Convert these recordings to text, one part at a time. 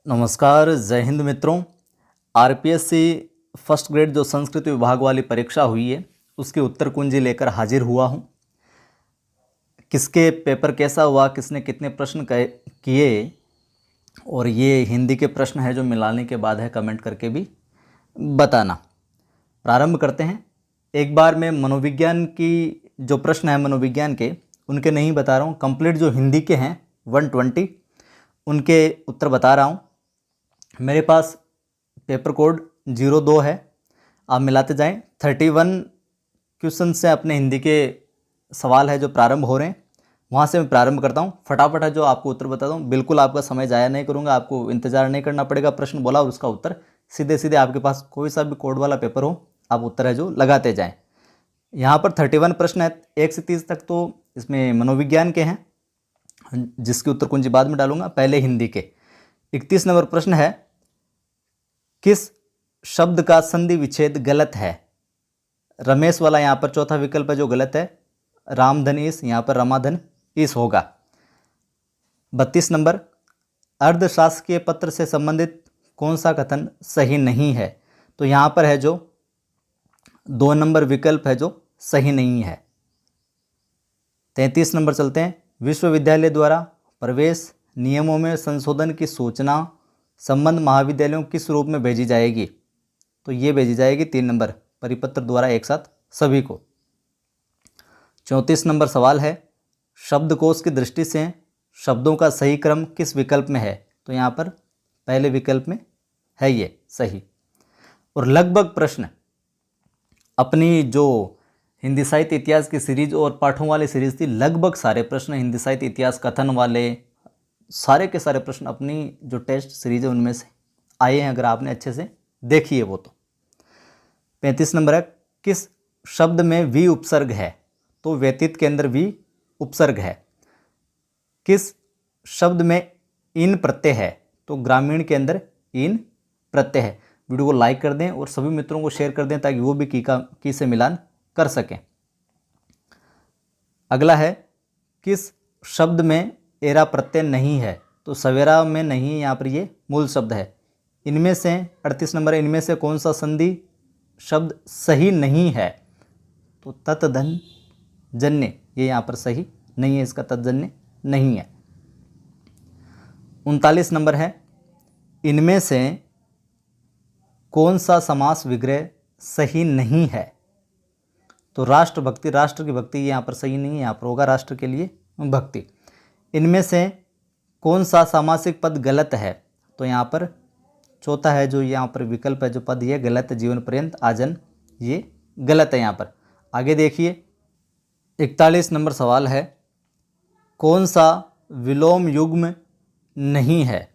नमस्कार, जय हिंद मित्रों। आरपीएससी फर्स्ट ग्रेड जो संस्कृत विभाग वाली परीक्षा हुई है उसकी उत्तर कुंजी लेकर हाजिर हुआ हूँ। किसके पेपर कैसा हुआ, किसने कितने प्रश्न किए और ये हिंदी के प्रश्न है जो मिलाने के बाद है, कमेंट करके भी बताना। प्रारंभ करते हैं। एक बार मैं मनोविज्ञान की जो प्रश्न है मनोविज्ञान के उनके नहीं बता रहा हूँ, कंप्लीट जो हिंदी के हैं 120 उनके उत्तर बता रहा हूँ। मेरे पास पेपर कोड 02 है, आप मिलाते जाएं। 31 क्वेश्चन से अपने हिंदी के सवाल है जो प्रारंभ हो रहे हैं, वहाँ से मैं प्रारंभ करता हूँ। फटाफट है जो आपको उत्तर बताता हूँ, बिल्कुल आपका समय ज़ाया नहीं करूँगा, आपको इंतजार नहीं करना पड़ेगा। प्रश्न बोला और उसका उत्तर सीधे सीधे आपके पास कोई सा भी कोड वाला पेपर हो, आप उत्तर है जो लगाते जाएँ। यहाँ पर 31 प्रश्न है, 1 से 30 तक तो इसमें मनोविज्ञान के हैं, जिसकी उत्तर कुंजी बाद में डालूंगा, पहले हिंदी के। 31 नंबर प्रश्न है, किस शब्द का संधि विच्छेद गलत है? रमेश वाला यहाँ पर चौथा विकल्प है जो गलत है। रामधन ईस, यहाँ पर रमाधन ईस होगा। 32 नंबर, अर्धशासकीय पत्र से संबंधित कौन सा कथन सही नहीं है? तो यहाँ पर है जो 2 नंबर विकल्प है जो सही नहीं है। 33 नंबर चलते हैं, विश्वविद्यालय द्वारा प्रवेश नियमों में संशोधन की सूचना संबंध महाविद्यालयों किस रूप में भेजी जाएगी? तो ये भेजी जाएगी 3 नंबर परिपत्र द्वारा एक साथ सभी को। 34 नंबर सवाल है, शब्दकोश की दृष्टि से शब्दों का सही क्रम किस विकल्प में है? तो यहाँ पर पहले विकल्प में है ये सही। और लगभग प्रश्न अपनी जो हिंदी साहित्य इतिहास की सीरीज और पाठों वाली सीरीज थी, लगभग सारे प्रश्न हिंदी साहित्य इतिहास कथन वाले सारे के सारे प्रश्न अपनी जो टेस्ट सीरीज है उनमें से आए हैं, अगर आपने अच्छे से देखी है वो तो। 35 नंबर है, किस शब्द में वी उपसर्ग है? तो व्यतीत के अंदर वी उपसर्ग है। किस शब्द में इन प्रत्यय है? तो ग्रामीण के अंदर इन प्रत्यय है। वीडियो को लाइक कर दें और सभी मित्रों को शेयर कर दें ताकि वो भी की से मिलान कर सकें। अगला है, किस शब्द में एरा प्रत्यय नहीं है? तो सवेरा में नहीं, यहाँ पर ये मूल शब्द है। इनमें से 38 नंबर, इनमें से कौन सा संधि शब्द सही नहीं है? तो तत्धन जन्य, ये यहाँ पर सही नहीं है, इसका तत्जन्य नहीं है। 39 नंबर है, इनमें से कौन सा समास विग्रह सही नहीं है? तो राष्ट्रभक्ति, राष्ट्र की भक्ति, ये यहाँ पर सही नहीं है, यहाँ पर होगा राष्ट्र के लिए भक्ति। इनमें से कौन सा सामासिक पद गलत है? तो यहाँ पर चौथा है जो यहाँ पर विकल्प है जो पद ये गलत है, जीवन पर्यंत आजन, ये गलत है यहाँ पर। आगे देखिए 41 नंबर सवाल है, कौन सा विलोम युग्म नहीं है?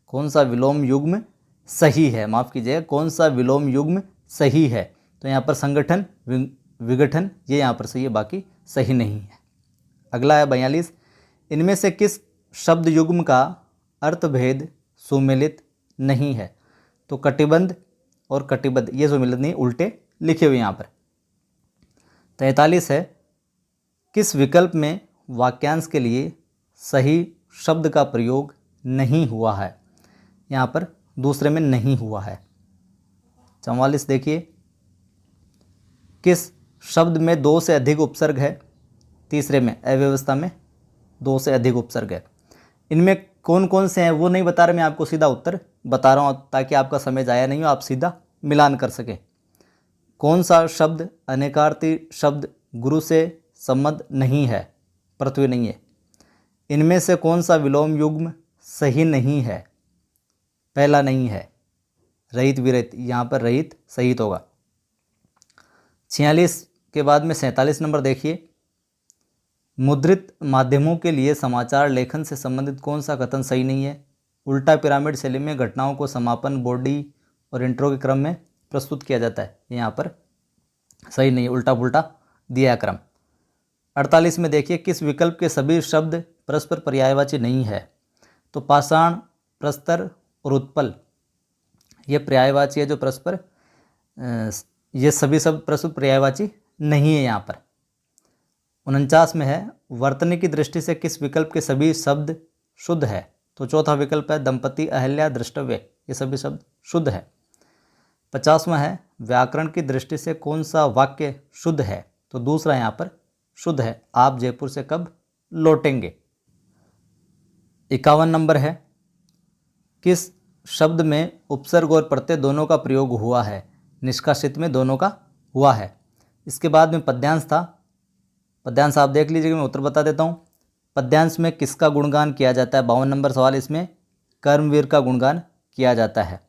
कौन सा विलोम युग्म सही है? माफ़ कीजिएगा, कौन सा विलोम युग्म सही है? तो यहाँ पर संगठन विघटन, ये यहाँ पर सही है, बाकी सही नहीं है। अगला है 42, इनमें से किस शब्द युग्म का अर्थभेद सुमेलित नहीं है? तो कटिबंध और कटिबद्ध ये सुमेलित नहीं, उल्टे लिखे हुए यहाँ पर। 43 है, किस विकल्प में वाक्यांश के लिए सही शब्द का प्रयोग नहीं हुआ है? यहाँ पर दूसरे में नहीं हुआ है। 44 देखिए, किस शब्द में 2 से अधिक उपसर्ग है? तीसरे में अव्यवस्था में 2 से अधिक उपसर्ग है। इनमें कौन कौन से हैं वो नहीं बता रहा, मैं आपको सीधा उत्तर बता रहा हूँ ताकि आपका समय ज़ाया नहीं हो, आप सीधा मिलान कर सकें। कौन सा शब्द अनेकार्थी शब्द गुरु से संबद्ध नहीं है? पृथ्वी नहीं है। इनमें से कौन सा विलोम युग्म सही नहीं है? पहला नहीं है, रहित विरहित, यहाँ पर रहित सहित होगा। 46 के बाद में 47 नंबर देखिए, मुद्रित माध्यमों के लिए समाचार लेखन से संबंधित कौन सा कथन सही नहीं है? उल्टा पिरामिड शैली में घटनाओं को समापन, बॉडी और इंट्रो के क्रम में प्रस्तुत किया जाता है, यहाँ पर सही नहीं है, उल्टा पुल्टा दिया क्रम। 48 में देखिए, किस विकल्प के सभी शब्द परस्पर पर्यायवाची नहीं है? तो पाषाण, प्रस्तर और उत्पल ये पर्यायवाची है जो परस्पर, ये सभी शब्द परस्पर पर्यायवाची नहीं है यहाँ पर। 49 में है, वर्तनी की दृष्टि से किस विकल्प के सभी शब्द शुद्ध है? तो चौथा विकल्प है दंपति, अहल्या, द्रष्टव्य, ये सभी शब्द शुद्ध है। 50वां है व्याकरण की दृष्टि से कौन सा वाक्य शुद्ध है, तो दूसरा यहाँ पर शुद्ध है, आप जयपुर से कब लौटेंगे। 51 नंबर है किस शब्द में उपसर्ग और प्रत्यय दोनों का प्रयोग हुआ है, निष्कासित में दोनों का हुआ है। इसके बाद में पद्यांश था, पद्यांश आप देख लीजिएगा, मैं उत्तर बता देता हूँ। पद्यांश में किसका गुणगान किया जाता है, 52 नंबर सवाल, इसमें कर्मवीर का गुणगान किया जाता है।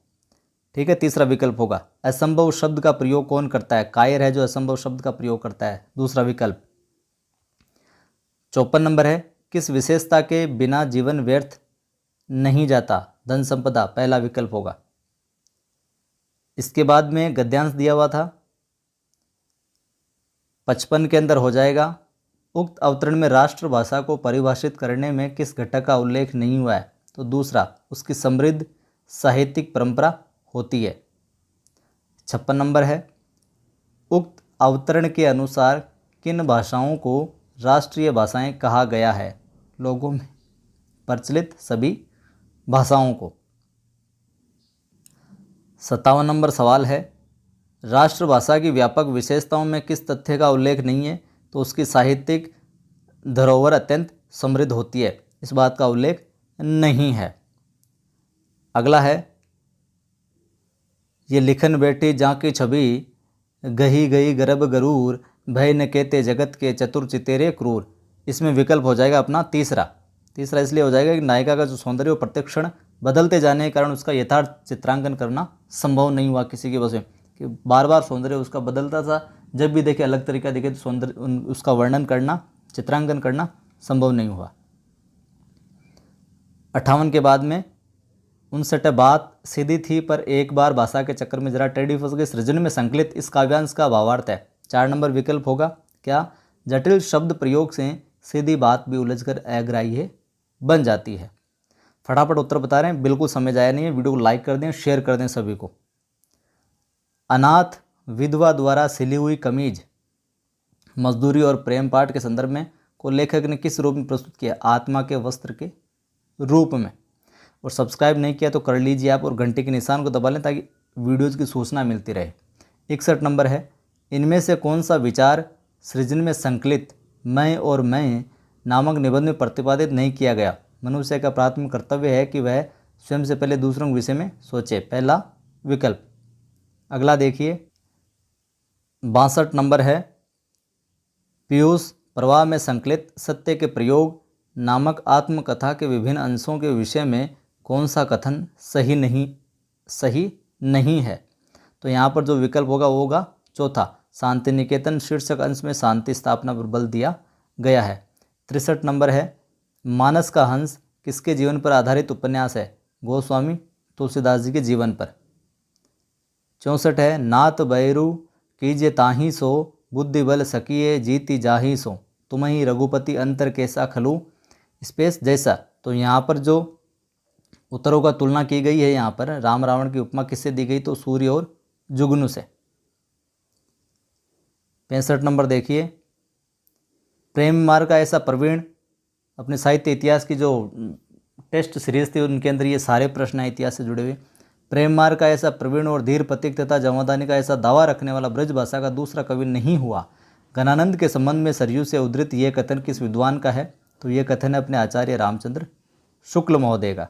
ठीक है, तीसरा विकल्प होगा असंभव शब्द का प्रयोग कौन करता है, कायर है जो असंभव शब्द का प्रयोग करता है, दूसरा विकल्प। 54 नंबर है किस विशेषता के बिना जीवन व्यर्थ नहीं जाता, धन संपदा, पहला विकल्प होगा। इसके बाद में गद्यांश दिया हुआ था, 55 के अंदर हो जाएगा उक्त अवतरण में राष्ट्रभाषा को परिभाषित करने में किस घटक का उल्लेख नहीं हुआ है, तो दूसरा उसकी समृद्ध साहित्यिक परंपरा होती है। 56 नंबर है उक्त अवतरण के अनुसार किन भाषाओं को राष्ट्रीय भाषाएं कहा गया है, लोगों में प्रचलित सभी भाषाओं को। 57 नंबर सवाल है राष्ट्रभाषा की व्यापक विशेषताओं में किस तथ्य का उल्लेख नहीं है, तो उसकी साहित्यिक धरोहर अत्यंत समृद्ध होती है, इस बात का उल्लेख नहीं है। अगला है ये लिखन बैठी जाकी छवि, गही गई गर्भ गरूर, भय न कहते जगत के चतुर चितेरे क्रूर, इसमें विकल्प हो जाएगा अपना तीसरा इसलिए हो जाएगा कि नायिका का जो सौंदर्य वो प्रत्येक क्षण बदलते जाने के कारण उसका यथार्थ चित्रांकन करना संभव नहीं हुआ किसी की वजह से, कि बार बार सौंदर्य उसका बदलता था, जब भी देखे अलग तरीका दिखे तो सौंदर्य उसका वर्णन करना, चित्रांकन करना संभव नहीं हुआ। 58 के बाद में 59 बात सीधी थी पर एक बार भाषा के चक्कर में जरा टेढ़ी फंस गई, सृजन में संकलित इस काव्यांश का भावार्थ है, 4 नंबर विकल्प होगा क्या, जटिल शब्द प्रयोग से सीधी बात भी उलझकर अग्राह्य बन जाती है। फटाफट उत्तर बता रहे हैं, बिल्कुल समझ आया नहीं है, वीडियो को लाइक कर दें, शेयर कर दें सभी को। अनाथ विधवा द्वारा सिली हुई कमीज मजदूरी और प्रेम पाठ के संदर्भ में को लेखक ने किस रूप में प्रस्तुत किया, आत्मा के वस्त्र के रूप में। और सब्सक्राइब नहीं किया तो कर लीजिए आप और घंटे के निशान को दबा लें ताकि वीडियोज़ की सूचना मिलती रहे। 61 नंबर है इनमें से कौन सा विचार सृजन में संकलित मैं और मैं नामक निबंध में प्रतिपादित नहीं किया गया, मनुष्य का प्राथमिक कर्तव्य है कि वह स्वयं से पहले दूसरों के विषय में सोचे, पहला विकल्प। अगला देखिए 62 नंबर है पीयूष प्रवाह में संकलित सत्य के प्रयोग नामक आत्मकथा के विभिन्न अंशों के विषय में कौन सा कथन सही नहीं है, तो यहाँ पर जो विकल्प होगा वो होगा चौथा, शांति निकेतन शीर्षक अंश में शांति स्थापना पर बल दिया गया है। 63 नंबर है मानस का हंस किसके जीवन पर आधारित उपन्यास है, गोस्वामी तुलसीदास जी के जीवन पर। 64 है नात बैरू कीजिए ताही सो, बुद्धि बल सकिए जीती जाही सो, तुम्हें रघुपति अंतर कैसा खलू स्पेस जैसा, तो यहाँ पर जो उत्तरों का तुलना की गई है, यहाँ पर राम रावण की उपमा किससे दी गई, तो सूर्य और जुगनू से। 65 नंबर देखिए प्रेम मार्ग का ऐसा प्रवीण, अपने साहित्य इतिहास की जो टेस्ट सीरीज थी उनके अंदर ये सारे प्रश्न हैं इतिहास से जुड़े हुए। प्रेम मार्ग का ऐसा प्रवीण और धीर प्रतीक तथा जमादानी का ऐसा दावा रखने वाला ब्रज भाषा का दूसरा कवि नहीं हुआ। घनानंद के संबंध में सरयू से उद्धृत यह कथन किस विद्वान का है, तो यह कथन है अपने आचार्य रामचंद्र शुक्ल महोदय का।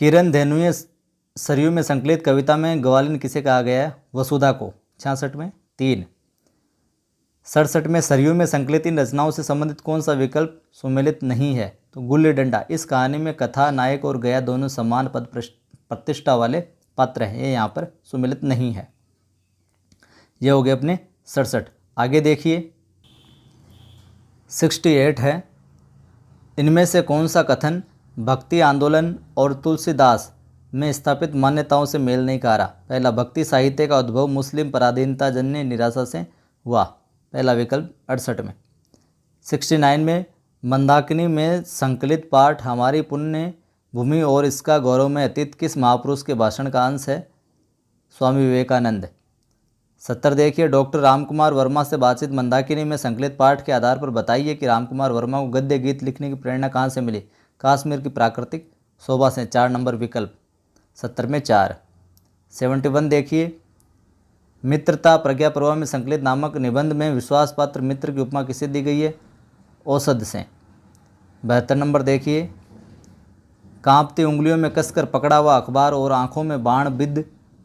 किरण धेनुए सरयू में संकलित कविता में ग्वालिन किसे कहा गया है, वसुधा को। 66 में 3। 67 में सरयू में संकलित इन रचनाओं से संबंधित कौन सा विकल्प सुमेलित नहीं है, तो गुल्ली डंडा। इस कहानी में कथा नायक और गया दोनों समान पद प्रतिष्ठा वाले पात्र हैं, ये यहाँ पर सुमेलित नहीं है। ये हो गए अपने 67। आगे देखिए 68 है इनमें से कौन सा कथन भक्ति आंदोलन और तुलसीदास में स्थापित मान्यताओं से मेल नहीं खा रहा। पहला, भक्ति साहित्य का उद्भव मुस्लिम पराधीनता जन्य निराशा से हुआ, पहला विकल्प 68 में। 69 में मंदाकिनी में संकलित पाठ हमारी पुण्य भूमि और इसका गौरव में अतीत किस महापुरुष के भाषण का अंश है, स्वामी विवेकानंद। 70 देखिए, डॉक्टर रामकुमार वर्मा से बातचीत मंदाकिनी में संकलित पाठ के आधार पर बताइए कि रामकुमार वर्मा को गद्य गीत लिखने की प्रेरणा कहाँ से मिली। कश्मीर की प्राकृतिक शोभा से। 4 नंबर विकल्प 70 में 4। 71 देखिए, मित्रता प्रज्ञा पर्व में संकलित नामक निबंध में विश्वास पात्र मित्र की उपमा किसे दी गई है। औषध से। 72 नंबर देखिए, कांपती उंगलियों में कसकर पकड़ा हुआ अखबार और आंखों में बाण बिद्ध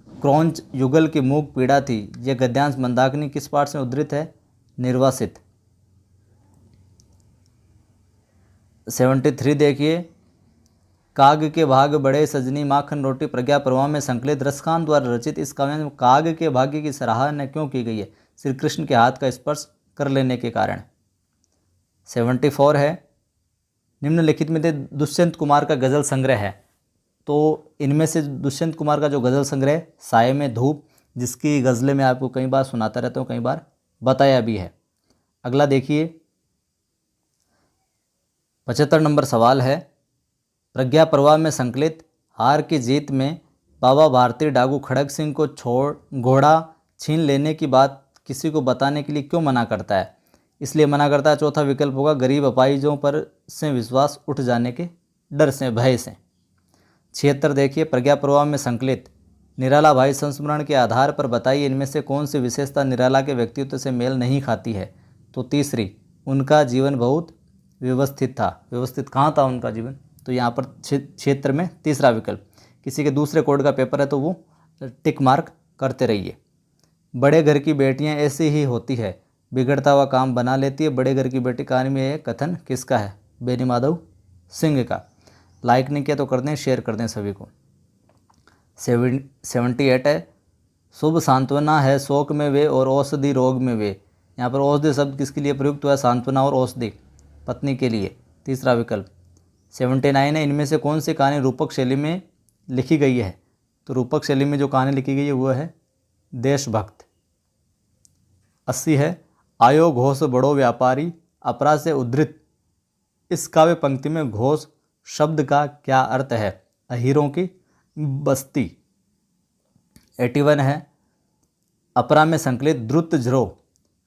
क्रौंच युगल की मूक पीड़ा थी। यह गद्यांश मंदाकिनी किस पाठ से उद्धृत है। निर्वासित। 73 देखिए, काग के भाग बड़े सजनी माखन रोटी प्रज्ञा प्रवाह में संकलित रसखान द्वारा रचित इस काव्य में काग के भाग्य की सराहना क्यों की गई है। श्री कृष्ण के हाथ का स्पर्श कर लेने के कारण। 74 है, निम्नलिखित में से दुष्यंत कुमार का गज़ल संग्रह है। तो इनमें से दुष्यंत कुमार का जो गज़ल संग्रह साये में धूप, जिसकी गज़लें मैं आपको कई बार सुनाता रहता हूँ, कई बार बताया भी है। अगला देखिए, 75 नंबर सवाल है, प्रज्ञा प्रवाह में संकलित हार की जीत में बाबा भारती डाकू खड़ग सिंह को छोड़ घोड़ा छीन लेने की बात किसी को बताने के लिए क्यों मना करता है। इसलिए मना करता है। चौथा विकल्प होगा गरीब अपाहिजों पर से विश्वास उठ जाने के डर से, भय से। 76 देखिए, प्रज्ञा प्रवाह में संकलित निराला भाई संस्मरण के आधार पर बताइए इनमें से कौन सी विशेषता निराला के व्यक्तित्व से मेल नहीं खाती है। तो तीसरी, उनका जीवन बहुत व्यवस्थित था। व्यवस्थित कहाँ था उनका जीवन। तो यहाँ पर क्षेत्र में तीसरा विकल्प। किसी के दूसरे कोड का पेपर है तो वो टिक मार्क करते रहिए। बड़े घर की बेटियाँ ऐसी ही होती है, बिगड़ता हुआ काम बना लेती है। बड़े घर की बेटी कहानी में यह कथन किसका है। बेनी माधव सिंह का। लाइक नहीं किया तो कर दें, शेयर कर दें सभी को। 78 है, शुभ सांत्वना है शोक में वे और औषधि रोग में वे। यहाँ पर औषधि शब्द किसके लिए प्रयुक्त हुआ है। सांत्वना और औषधि पत्नी के लिए। तीसरा विकल्प। 79 है, इनमें से कौन सी कहानी रूपक शैली में लिखी गई है। तो रूपक शैली में जो कहानी लिखी गई है वो है देशभक्त। 80 है, आयो घोष बड़ो व्यापारी अपराध से उद्धृत इस काव्य पंक्ति में घोष शब्द का क्या अर्थ है। अहीरों की बस्ती। 81 है, अपरा में संकलित द्रुत झरो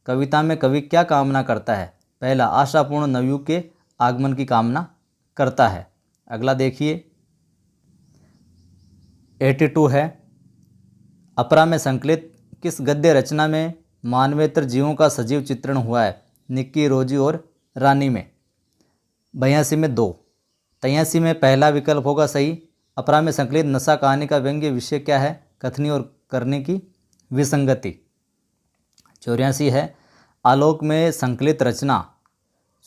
कविता में कवि क्या कामना करता है। पहला, आशापूर्ण नवयुग के आगमन की कामना करता है। अगला देखिए, 82 है, अपरा में संकलित किस गद्य रचना में मानवेतर जीवों का सजीव चित्रण हुआ है। निक्की, रोजी और रानी में। 82 में 2। 83 में पहला विकल्प होगा सही। अपरा में संकलित नशा कहानी का व्यंग्य विषय क्या है। कथनी और करने की विसंगति। 84 है, आलोक में संकलित रचना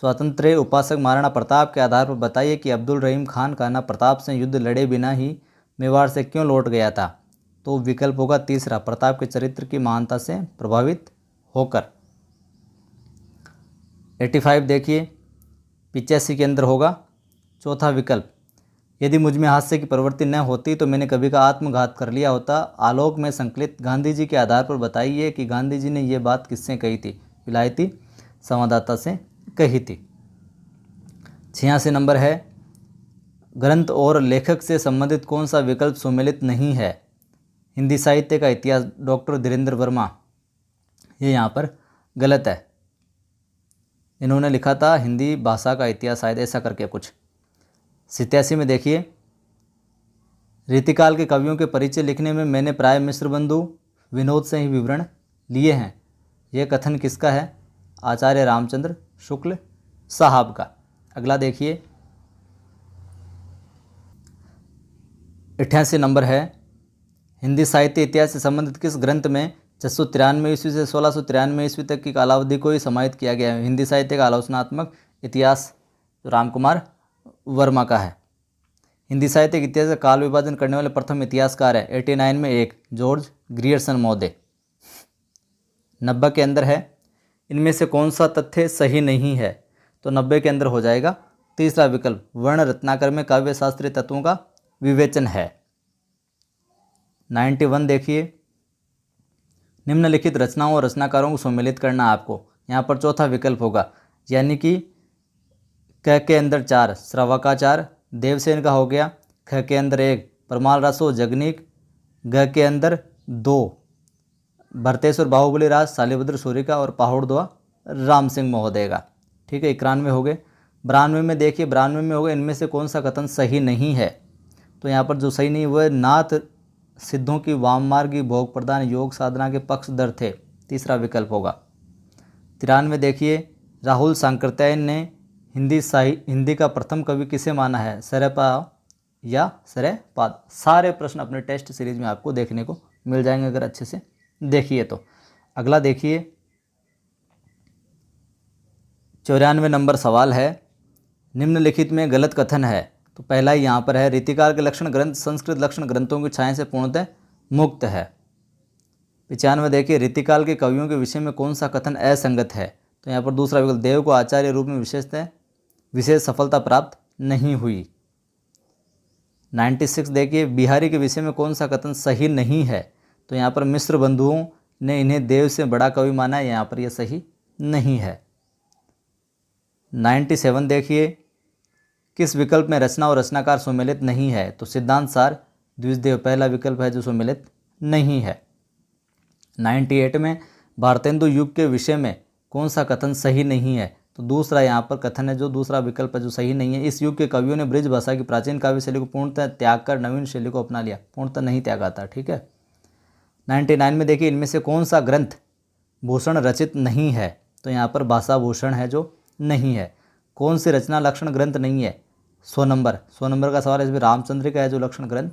स्वतंत्र उपासक महाराणा प्रताप के आधार पर बताइए कि अब्दुल रहीम खान कान्हा प्रताप से युद्ध लड़े बिना ही मेवाड़ से क्यों लौट गया था। तो विकल्प होगा तीसरा, प्रताप के चरित्र की महानता से प्रभावित होकर। 85 देखिए, 85 के अंदर होगा चौथा विकल्प, यदि मुझ में हास्य की प्रवृत्ति न होती तो मैंने कभी का आत्मघात कर लिया होता। आलोक में संकलित गांधी जी के आधार पर बताइए कि गांधी जी ने ये बात किससे कही थी। विलायती संवाददाता से कही थी। 86 नंबर है, ग्रंथ और लेखक से संबंधित कौन सा विकल्प सुमेलित नहीं है। हिंदी साहित्य का इतिहास डॉक्टर धीरेन्द्र वर्मा। ये यहाँ पर गलत है। इन्होंने लिखा था हिंदी भाषा का इतिहास, शायद ऐसा करके कुछ। 87 में देखिए, रीतिकाल के कवियों के परिचय लिखने में मैंने प्राय मिश्र बंधु विनोद से ही विवरण लिए हैं। यह कथन किसका है। आचार्य रामचंद्र शुक्ल साहब का। अगला देखिए, 88 नंबर है, हिंदी साहित्य इतिहास से संबंधित किस ग्रंथ में 693 ईस्वी से 1693 ईस्वी तक की कालावधि को ही समाहित किया गया है। हिंदी साहित्य का आलोचनात्मक इतिहास रामकुमार वर्मा का है। हिंदी साहित्य के इतिहास का काल विभाजन करने वाले प्रथम इतिहासकार है 89 में एक जॉर्ज ग्रियर्सन महोदय। 90 के अंदर है, इनमें से कौन सा तथ्य सही नहीं है। तो 90 के अंदर हो जाएगा तीसरा विकल्प, वर्ण रत्नाकर में काव्य शास्त्रीय तत्वों का विवेचन है। 91 देखिए, निम्नलिखित रचनाओं और रचनाकारों को सम्मिलित करना आपको। यहाँ पर चौथा विकल्प होगा, यानी कि क के अंदर 4 श्रवकाचार देवसेन का हो गया, ख के अंदर 1 परमाल रसो जगनीक, ग के अंदर 2 भरतेश्वर बाहुबली राज शालिभद्र सूर्य का और पहाड़दुआ राम सिंह महोदय का। ठीक है, 91 हो गए। 92 में देखिए, 92 में हो गए, इनमें से कौन सा कथन सही नहीं है? तो यहाँ पर जो सही नहीं वह नाथ सिद्धों की वाममार्गी भोग प्रदान योग साधना के पक्षधर थे, तीसरा विकल्प होगा। 93 देखिए, राहुल सांकृत्यायन ने हिंदी का प्रथम कवि किसे माना है? सरपा या सरपाद। सारे प्रश्न अपने टेस्ट सीरीज में आपको देखने को मिल जाएंगे अगर अच्छे से देखिए तो। अगला देखिए, 94 नंबर सवाल है, निम्नलिखित में गलत कथन है। तो पहला ही यहाँ पर है, रीतिकाल के लक्षण ग्रंथ संस्कृत लक्षण ग्रंथों की छाया से पूर्णतः मुक्त है। 95 देखिए, रीतिकाल के कवियों के विषय में कौन सा कथन असंगत है? तो यहाँ पर दूसरा विकल्प, देव को आचार्य रूप में विशेष सफलता प्राप्त नहीं हुई। 96 देखिए, बिहारी के विषय में कौन सा कथन सही नहीं है? तो यहाँ पर मिश्र बंधुओं ने इन्हें देव से बड़ा कवि माना है, यहाँ पर यह सही नहीं है। 97 देखिए, किस विकल्प में रचना और रचनाकार सुमेलित नहीं है? तो सिद्धांत सार द्विजदेव पहला विकल्प है जो सुमेलित नहीं है। 98 में भारतेंदु युग के विषय में कौन सा कथन सही नहीं है? तो दूसरा यहाँ पर कथन है जो दूसरा विकल्प है जो सही नहीं है। इस युग के कवियों ने ब्रज भाषा की प्राचीन काव्य शैली को पूर्णतः त्याग कर नवीन शैली को अपना लिया, पूर्णतः नहीं त्यागा था। ठीक है। 99 में देखिए, इनमें से कौन सा ग्रंथ भूषण रचित नहीं है? तो यहाँ पर भाषा भूषण है जो नहीं है। कौन सी रचना लक्षण ग्रंथ नहीं है? 100 नंबर का सवाल है, इसमें रामचंद्र का है जो लक्षण ग्रंथ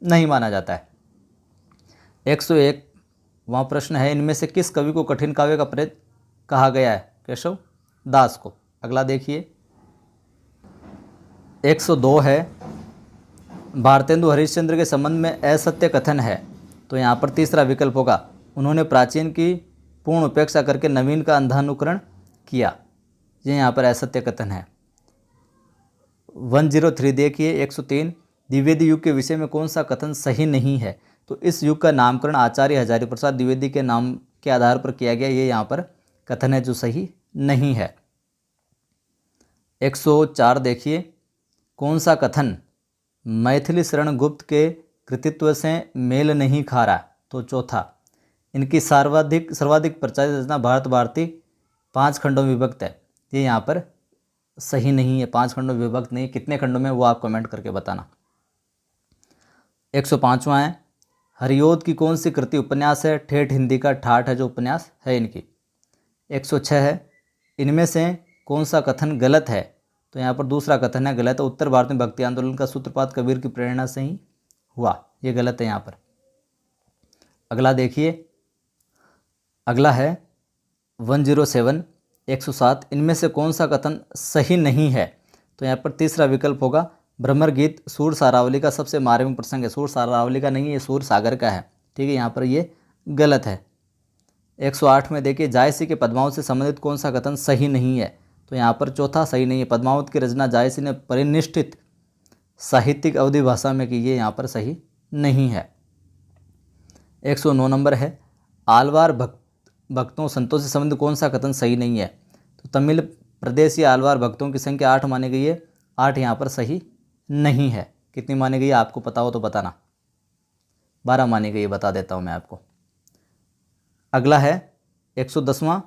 नहीं माना जाता है। 101 वहाँ प्रश्न है, इनमें से किस कवि को कठिन काव्य का प्रेत कहा गया है? केशव दास को। अगला देखिए, 102 है, भारतेंदु हरिश्चंद्र के संबंध में असत्य कथन है। तो यहाँ पर तीसरा विकल्प होगा, उन्होंने प्राचीन की पूर्ण उपेक्षा करके नवीन का अंधानुकरण किया, ये यहाँ पर असत्य कथन है। 103 देखिए, 103 द्विवेदी युग के विषय में कौन सा कथन सही नहीं है? तो इस युग का नामकरण आचार्य हजारी प्रसाद द्विवेदी के नाम के आधार पर किया गया, ये यहाँ पर कथन है जो सही नहीं है। 104 देखिए, कौन सा कथन मैथिली शरण गुप्त के कृतित्व से मेल नहीं खा रहा? तो चौथा, इनकी सर्वाधिक प्रचारित रचना भारत भारती 5 खंडों में विभक्त है, ये यहाँ पर सही नहीं है। 5 खंडों में विभक्त नहीं, कितने खंडों में वो आप कमेंट करके बताना। 105वां है, हरिओद की कौन सी कृति उपन्यास है? ठेठ हिंदी का ठाठ है जो उपन्यास है इनकी। 106 है, इनमें से कौन सा कथन गलत है? तो यहाँ पर दूसरा कथन है गलत है, उत्तर भारत में भक्ति आंदोलन का सूत्रपात कबीर की प्रेरणा से ही हुआ, ये गलत है यहाँ पर। अगला देखिए, अगला है 107 107, इनमें से कौन सा कथन सही नहीं है? तो यहाँ पर तीसरा विकल्प होगा, भ्रमर गीत सूर सारावली का सबसे मार्मिक प्रसंग है। सूर सारावली का नहीं है, ये सूर सागर का है। ठीक है, यहाँ पर ये गलत है। 108 में देखिए, जायसी के पद्मावत से संबंधित कौन सा कथन सही नहीं है? तो यहाँ पर चौथा सही नहीं है, पद्मावत की रचना जायसी ने परिनिष्ठित साहित्यिक अवधि भाषा में की, ये यहाँ पर सही नहीं है। 109 नंबर है, आलवार भक्तों संतों से संबंधित कौन सा कथन सही नहीं है? तो तमिल प्रदेशी आलवार भक्तों की संख्या 8 मानी गई है, 8 यहाँ पर सही नहीं है। कितनी मानी गई है आपको पता हो तो बताना। 12 मानी गई है, बता देता हूँ मैं आपको। अगला है 110वां,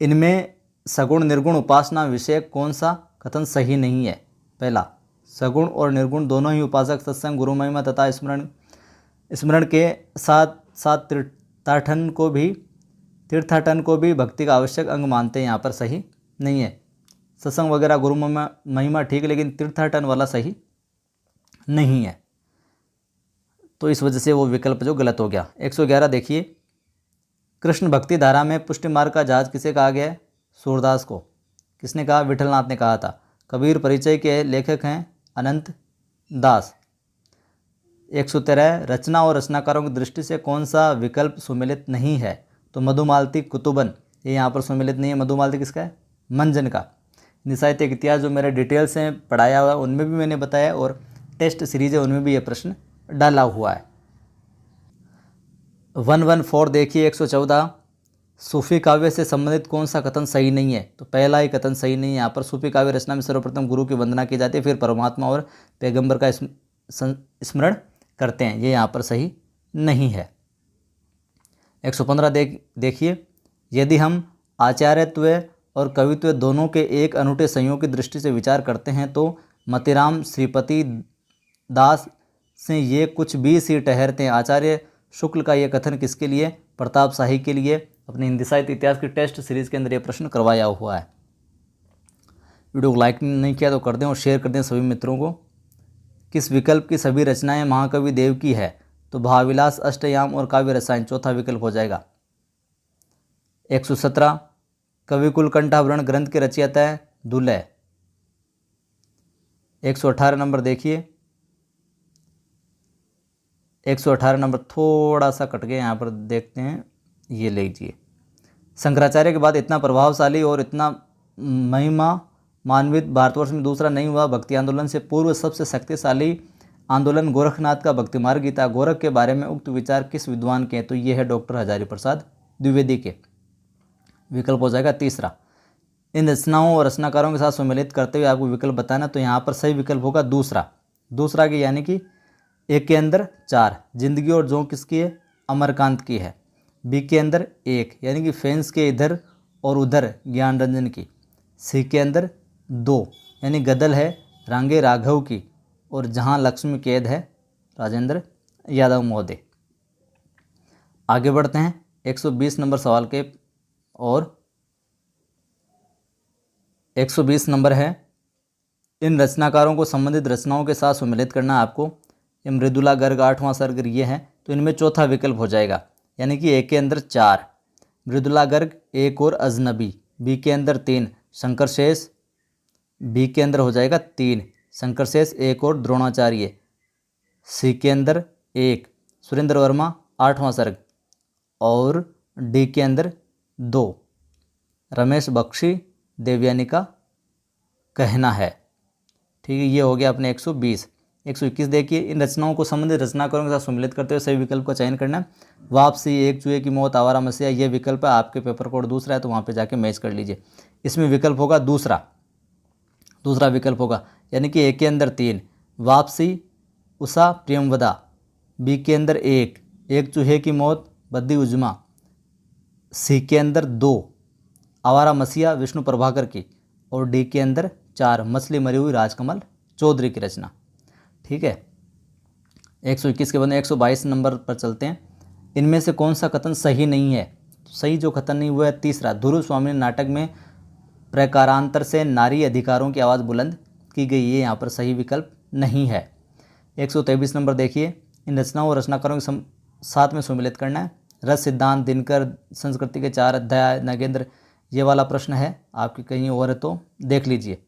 इनमें सगुण निर्गुण उपासना विषय कौन सा कथन सही नहीं है? पहला, सगुण और निर्गुण दोनों ही उपासक सत्संग गुरु महिमा तथा स्मरण के साथ साथ तीर्थाटन को भी भक्ति का आवश्यक अंग मानते हैं, यहाँ पर सही नहीं है। सत्संग वगैरह गुरु महिमा ठीक है, लेकिन तीर्थाटन वाला सही नहीं है, तो इस वजह से वो विकल्प जो गलत हो गया। 111 देखिए, कृष्ण भक्ति धारा में पुष्टि मार्ग का जहाज किसे कहा गया है? सूरदास को। किसने कहा? विठलनाथ ने कहा था। कबीर परिचय के लेखक हैं अनंत दास। 113, रचना और रचनाकारों की दृष्टि से कौन सा विकल्प सुमेलित नहीं है? तो मधुमालती कुतुबन, ये यहाँ पर सुमेलित नहीं है। मधुमालती किसका है? मंजन का। निसाहित्यिक इतिहास जो मेरे डिटेल से पढ़ाया हुआ है उनमें भी मैंने बताया, और टेस्ट सीरीज है उनमें भी ये प्रश्न डाला हुआ है। 114 देखिए, 114, सूफी काव्य से संबंधित कौन सा कथन सही नहीं है? तो पहला ही कथन सही नहीं है। यहाँ पर सूफी काव्य रचना में सर्वप्रथम गुरु की वंदना की जाती है, फिर परमात्मा और पैगंबर का स्मरण करते हैं, ये यहाँ पर सही नहीं है। 115 देखिए, यदि हम आचार्यत्व और कवित्व दोनों के एक अनूठे संयोग की दृष्टि से विचार करते हैं तो मतीराम श्रीपति दास से ये कुछ भी सी ठहरते हैं। आचार्य शुक्ल का ये कथन किसके लिए? प्रताप शाही के लिए। अपने हिंदी साहित्य इतिहास की टेस्ट सीरीज के अंदर ये प्रश्न करवाया हुआ है। वीडियो को लाइक नहीं किया तो कर दें और शेयर कर दें सभी मित्रों को। किस विकल्प की सभी रचनाएं महाकवि देव की है? तो भावविलास, अष्टयाम और काव्य रसायन चौथा विकल्प हो जाएगा। 117 कविकुल कंठाभरण ग्रंथ के रचयिता है दुल्हे। 118 नंबर देखिए, 118 नंबर थोड़ा सा कट गया, यहाँ पर देखते हैं, ये लीजिए। शंकराचार्य के बाद इतना प्रभावशाली और इतना महिमा मान्वित भारतवर्ष में दूसरा नहीं हुआ। भक्ति आंदोलन से पूर्व सबसे शक्तिशाली आंदोलन गोरखनाथ का भक्ति मार्ग गीता। गोरख के बारे में उक्त विचार किस विद्वान के हैं? तो ये है डॉक्टर हजारी प्रसाद द्विवेदी के। विकल्प हो जाएगा तीसरा। इन रचनाओं और रचनाकारों के साथ सम्मिलित करते हुए आपको विकल्प बताना, तो यहाँ पर सही विकल्प होगा दूसरा की, यानी कि एक के अंदर 4 जिंदगी और जो किसकी है? अमरकांत की है। बी के अंदर 1 यानी कि फेंस के इधर और उधर ज्ञान रंजन की। सी के अंदर 2 यानी गदल है रांगे राघव की। और जहाँ लक्ष्मी कैद है राजेंद्र यादव महोदय। आगे बढ़ते हैं 120 नंबर सवाल के, और 120 नंबर है, इन रचनाकारों को संबंधित रचनाओं के साथ सम्मिलित करना आपको। ये मृदुला गर्ग 8वां सर्ग ये है, तो इनमें चौथा विकल्प हो जाएगा, यानी कि एक के अंदर 4 मृदुला गर्ग, एक और अजनबी। बी के अंदर 3 शंकर शेष, बी के अंदर हो जाएगा 3 शंकर शेष, एक और द्रोणाचार्य। सी के अंदर 1 सुरेंद्र वर्मा 8वां सर्ग, और डी के अंदर 2 रमेश बख्शी देवयानी का कहना है। ठीक है, ये हो गया अपने 120। 121 देखिए, इन रचनाओं को संबंधित रचनाकारों के साथ सम्मिलित करते हुए सही विकल्प का चयन करना। वापसी, एक चूहे की मौत, आवारा मसीहा, ये विकल्प है। आपके पेपर कोड दूसरा है तो वहाँ पे जाके मैच कर लीजिए। इसमें विकल्प होगा दूसरा विकल्प होगा, यानी कि एक के अंदर 3 वापसी, उषा प्रेमवदा। बी के अंदर 1 चूहे की मौत बद्दी उजमा। सी के अंदर 2 आवारा मसीहा विष्णु प्रभाकर की। और डी के अंदर 4 मछली मरी हुई राजकमल चौधरी की रचना। ठीक है, 121 के बाद 122 नंबर पर चलते हैं। इनमें से कौन सा कथन सही नहीं है? सही जो कथन नहीं हुआ है तीसरा, ध्रुव स्वामी नाटक में प्रकारांतर से नारी अधिकारों की आवाज़ बुलंद की गई, ये यहाँ पर सही विकल्प नहीं है। 123 नंबर देखिए, इन रचनाओं और रचनाकारों के साथ में सम्मिलित करना है। रस सिद्धांत, दिनकर, संस्कृति के 4 अध्याय, नगेंद्र, ये वाला प्रश्न है आपके कहीं और है तो देख लीजिए।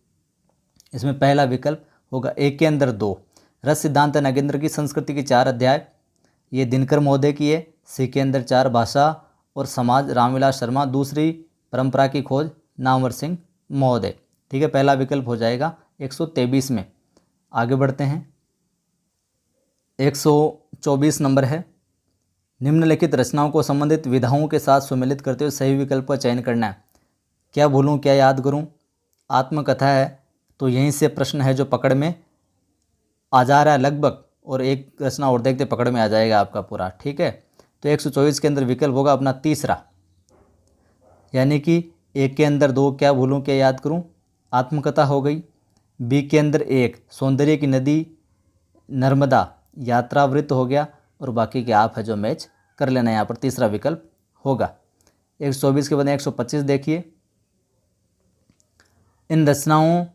इसमें पहला विकल्प होगा एक के अंदर 2 रस सिद्धांत नगेंद्र की, संस्कृति के 4 अध्याय, ये दिनकर महोदय की है। सी के अंदर 4 भाषा और समाज रामविलास शर्मा, दूसरी परंपरा की खोज नामवर सिंह महोदय। ठीक है, पहला विकल्प हो जाएगा 123 में। आगे बढ़ते हैं, 124 नंबर है, निम्नलिखित रचनाओं को संबंधित विधाओं के साथ सम्मिलित करते हुए सही विकल्प का चयन करना है। क्या भूलूं क्या याद करूं, आत्मकथा है, तो यहीं से प्रश्न है जो पकड़ में आ जा रहा है लगभग, और एक रचना और देखते पकड़ में आ जाएगा आपका पूरा। ठीक है, तो 124 के अंदर विकल्प होगा अपना तीसरा, यानी कि एक के अंदर 2 क्या भूलूं क्या याद करूं, आत्मकथा हो गई। बी के अंदर 1 सौंदर्य की नदी नर्मदा, यात्रावृत्त हो गया, और बाकी के आप है जो मैच कर लेना, यहाँ पर तीसरा विकल्प होगा। 124 के बाद 125 देखिए, इन रचनाओं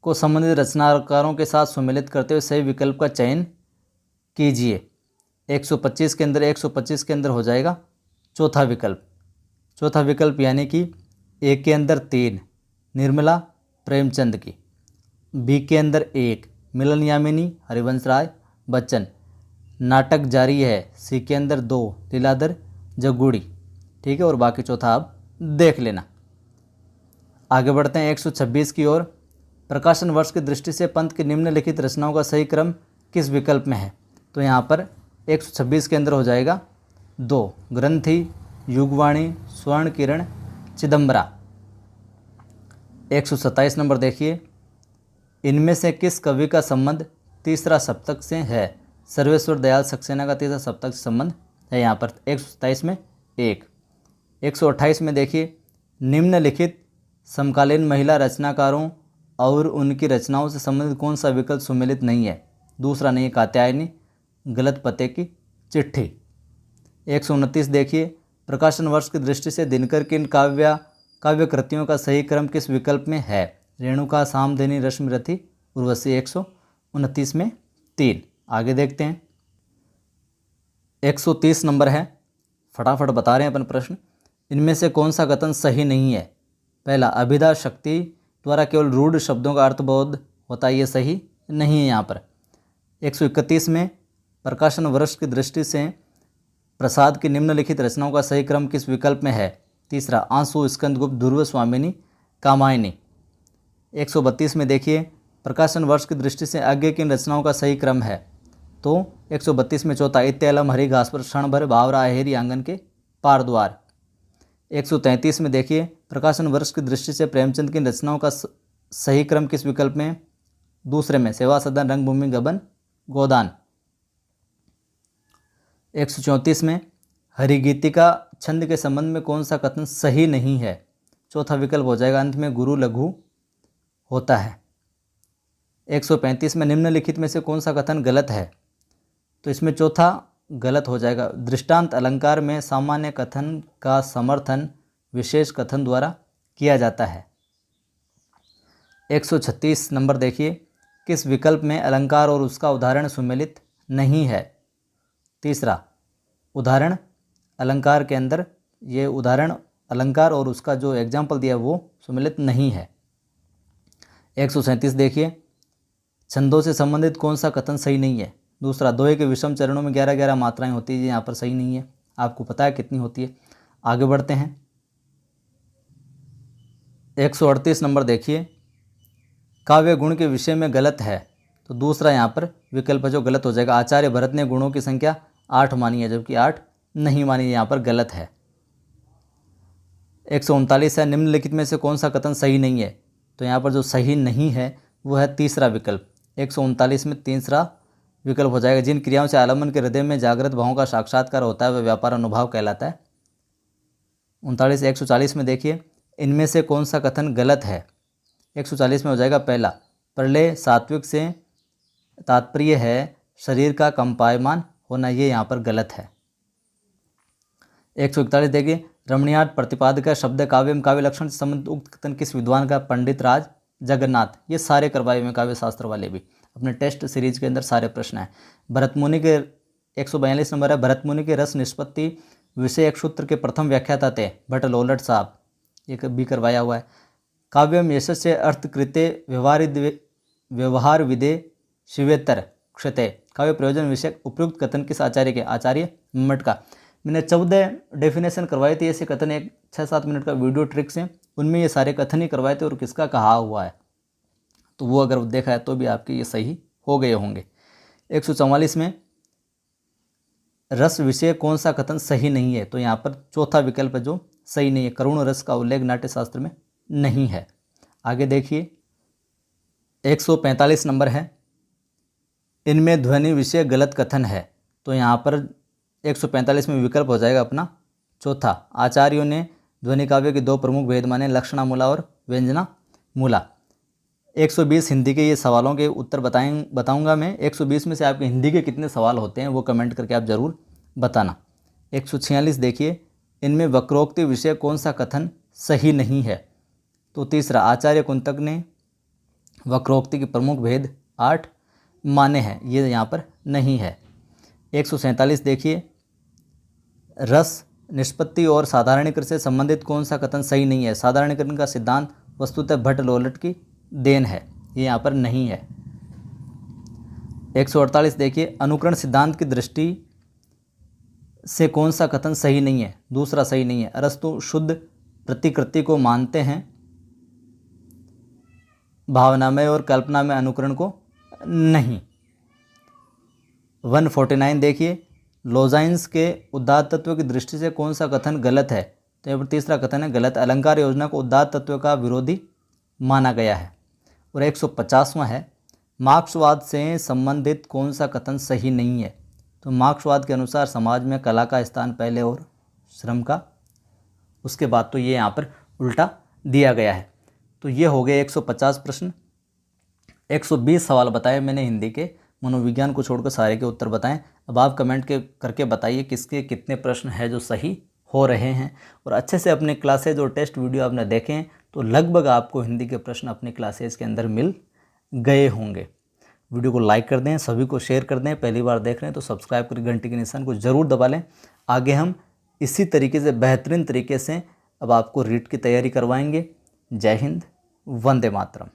को संबंधित रचनाकारों के साथ सम्मिलित करते हुए सही विकल्प का चयन कीजिए। 125 के अंदर हो जाएगा चौथा विकल्प, यानी कि एक के अंदर 3 निर्मला प्रेमचंद की। बी के अंदर 1 मिलन यामिनी हरिवंश राय बच्चन, नाटक जारी है। सी के अंदर 2 लीलाधर जगुड़ी। ठीक है, और बाकी चौथा आप देख लेना। आगे बढ़ते हैं 126 की ओर। प्रकाशन वर्ष की दृष्टि से पंत की निम्नलिखित रचनाओं का सही क्रम किस विकल्प में है? तो यहाँ पर 126 के अंदर हो जाएगा 2 ग्रंथि, युगवाणी, स्वर्ण किरण, चिदम्बरा। 127 नंबर देखिए, इनमें से किस कवि का संबंध तीसरा सप्तक से है? सर्वेश्वर दयाल सक्सेना का तीसरा सप्तक से संबंध है यहाँ पर 127 में 1। 128 में देखिए, निम्नलिखित समकालीन महिला रचनाकारों और उनकी रचनाओं से संबंधित कौन सा विकल्प सुमेलित नहीं है? दूसरा नहीं है कात्यायनी, गलत पते की चिट्ठी। 129 देखिए, प्रकाशन वर्ष की दृष्टि से दिनकर की काव्य कृतियों का सही क्रम किस विकल्प में है? रेणुका, सामधेनी, रश्मिरथी, उर्वशी। 129 में 3। आगे देखते हैं। 130 नंबर है, फटाफट बता रहे हैं अपन प्रश्न। इनमें से कौन सा कथन सही नहीं है? पहला, अभिधा शक्ति द्वारा केवल रूढ़ शब्दों का अर्थबोध होता है, ये सही नहीं है यहाँ पर। 131 में, प्रकाशन वर्ष की दृष्टि से प्रसाद की निम्नलिखित रचनाओं का सही क्रम किस विकल्प में है? तीसरा, आंसू, स्कंदगुप्त, ध्रुव, स्वामिनी, कामायनी। 132 में देखिए, प्रकाशन वर्ष की दृष्टि से आगे किन रचनाओं का सही क्रम है? तो 132 में चौथा, इत्तेलम हरी घास पर क्षण भर, भावरा अहेरी आंगन के पार द्वार। 133 में देखिए, प्रकाशन वर्ष की दृष्टि से प्रेमचंद की रचनाओं का सही क्रम किस विकल्प में? दूसरे में, सेवा सदन, रंगभूमि, गबन, गोदान। 134 में, हरिगीतिका छंद के संबंध में कौन सा कथन सही नहीं है? चौथा विकल्प हो जाएगा, अंत में गुरु लघु होता है। 135 में, निम्नलिखित में से कौन सा कथन गलत है? तो इसमें चौथा गलत हो जाएगा, दृष्टांत अलंकार में सामान्य कथन का समर्थन विशेष कथन द्वारा किया जाता है। 136 नंबर देखिए, किस विकल्प में अलंकार और उसका उदाहरण सुमेलित नहीं है? तीसरा, उदाहरण अलंकार के अंदर ये उदाहरण अलंकार और उसका जो एग्जाम्पल दिया वो सुमेलित नहीं है। 137 देखिए, छंदों से संबंधित कौन सा कथन सही नहीं है? दूसरा, दोहे के विषम चरणों में 11-11 मात्राएं होती है, यहाँ पर सही नहीं है। आपको पता है कितनी होती है। आगे बढ़ते हैं। 138 नंबर देखिए, काव्य गुण के विषय में गलत है, तो दूसरा यहाँ पर विकल्प जो गलत हो जाएगा। आचार्य भरत ने गुणों की संख्या 8 मानी है, जबकि 8 नहीं मानी है, यहाँ पर गलत है। 139 है, निम्नलिखित में से कौन सा कथन सही नहीं है? तो यहाँ पर जो सही नहीं है वो है तीसरा विकल्प। 139 में तीसरा विकल्प हो जाएगा, जिन क्रियाओं से आलम्बन के हृदय में जागृत भावों का साक्षात्कार होता है वह व्यापार अनुभाव कहलाता है। 140 में देखिए, इनमें से कौन सा कथन गलत है? 140 में हो जाएगा पहला, प्रलय सात्विक से तात्पर्य है शरीर का कंपायमान होना, ये यहाँ पर गलत है। 141 देखिए, रमणीयार्थ प्रतिपादक शब्द काव्यम काव्य लक्षण से संबंधित उक्त कथन किस विद्वान का? पंडित राज जगन्नाथ। ये सारे करवाए हुए काव्य शास्त्र वाले भी अपने टेस्ट सीरीज के अंदर सारे प्रश्न हैं। भरतमुनि के 142 नंबर है, भरतमुनि के रस निष्पत्ति विषय एक सूत्र के प्रथम व्याख्याता थे भट्ट लोलट साहब, ये भी करवाया हुआ है। काव्यम यशस्य अर्थकृते व्यवहार विदे शिवेतर क्षते, काव्य प्रयोजन विषय उपयुक्त कथन किस आचार्य के? आचार्य मम्मट का। मैंने 14 डेफिनेशन करवाए थे, ऐसे कथन एक 6-7 मिनट का वीडियो ट्रिक्स हैं, उनमें ये सारे कथन ही करवाए थे और किसका कहा हुआ है, तो वो अगर देखा है तो भी आपके ये सही हो गए होंगे। 144 में, रस विषय कौन सा कथन सही नहीं है? तो यहाँ पर चौथा विकल्प जो सही नहीं है, करुण रस का उल्लेख नाट्य शास्त्र में नहीं है। आगे देखिए, 145 नंबर है, इनमें ध्वनि विषय गलत कथन है, तो यहाँ पर 145 में विकल्प हो जाएगा अपना चौथा, आचार्यों ने ध्वनि काव्य के 2 प्रमुख भेद माने, लक्षणा मूला और व्यंजना मूला। 120 हिंदी के ये सवालों के उत्तर बताऊंगा मैं। 120 में से आपके हिंदी के कितने सवाल होते हैं वो कमेंट करके आप ज़रूर बताना। 146 देखिए, इनमें वक्रोक्ति विषय कौन सा कथन सही नहीं है? तो तीसरा, आचार्य कुंतक ने वक्रोक्ति के प्रमुख भेद 8 माने हैं, ये यहाँ पर नहीं है। 147 देखिए, रस निष्पत्ति और साधारणीकरण से संबंधित कौन सा कथन सही नहीं है? साधारणीकरण का सिद्धांत वस्तुतः भट्ट लोलट की देन है, ये यहाँ पर नहीं है। 148 देखिए, अनुकरण सिद्धांत की दृष्टि से कौन सा कथन सही नहीं है? दूसरा सही नहीं है, अरस्तु शुद्ध प्रतिकृति को मानते हैं, भावनामय और कल्पना में अनुकरण को नहीं। 149 देखिए, लोजाइंस के उदात्त तत्व की दृष्टि से कौन सा कथन गलत है? तो यहाँ पर तीसरा कथन है गलत, अलंकार योजना को उदात्त तत्व का विरोधी माना गया है। और 150वां है, मार्क्सवाद से संबंधित कौन सा कथन सही नहीं है? तो मार्क्सवाद के अनुसार समाज में कला का स्थान पहले और श्रम का उसके बाद, तो ये यहाँ पर उल्टा दिया गया है। तो ये हो गए 150 प्रश्न। 120 सवाल बताए मैंने हिंदी के, मनोविज्ञान को छोड़कर सारे के उत्तर बताएं। अब आप कमेंट करके बताइए किसके कितने प्रश्न हैं जो सही हो रहे हैं, और अच्छे से अपने क्लासेज और टेस्ट वीडियो आपने देखे हैं तो लगभग आपको हिंदी के प्रश्न अपने क्लासेज के अंदर मिल गए होंगे। वीडियो को लाइक कर दें, सभी को शेयर कर दें, पहली बार देख रहे हैं तो सब्सक्राइब कर घंटी के निशान को ज़रूर दबा लें। आगे हम इसी तरीके से बेहतरीन तरीके से अब आपको रीट की तैयारी करवाएंगे। जय हिंद, वंदे मातरम।